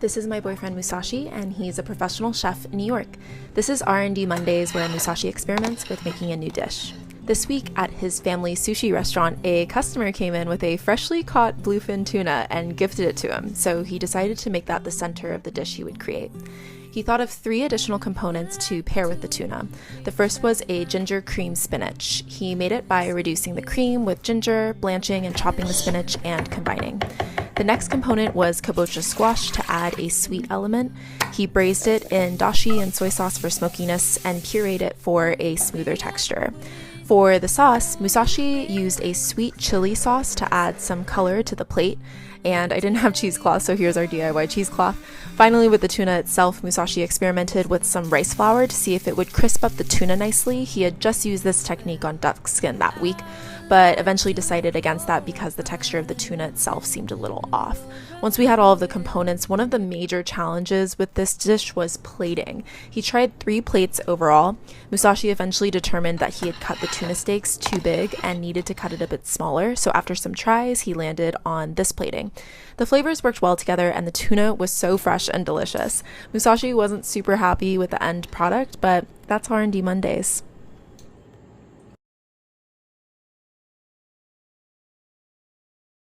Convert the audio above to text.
This is my boyfriend Musashi, and he's a professional chef in New York. This is R&D Mondays, where Musashi experiments with making a new dish. This week at his family sushi restaurant, a customer came in with a freshly caught bluefin tuna and gifted it to him, so he decided to make that the center of the dish he would create. He thought of 3 additional components to pair with the tuna. The first was a ginger cream spinach. He made it by reducing the cream with ginger, blanching and chopping the spinach, and combining. The next component was kabocha squash to add a sweet element. He braised it in dashi and soy sauce for smokiness and pureed it for a smoother texture. For the sauce, Musashi used a sweet chili sauce to add some color to the plate, and I didn't have cheesecloth, so here's our DIY cheesecloth. Finally, with the tuna itself, Musashi experimented with some rice flour to see if it would crisp up the tuna nicely. He had just used this technique on duck skin that week, but eventually decided against that because the texture of the tuna itself seemed a little off. Once we had all of the components, one of the major challenges with this dish was plating. He tried 3 plates overall. Musashi eventually determined that he had cut the tuna steaks too big and needed to cut it a bit smaller, so after some tries, he landed on this plating. The flavors worked well together and the tuna was so fresh and delicious. Musashi wasn't super happy with the end product, but that's R&D Mondays.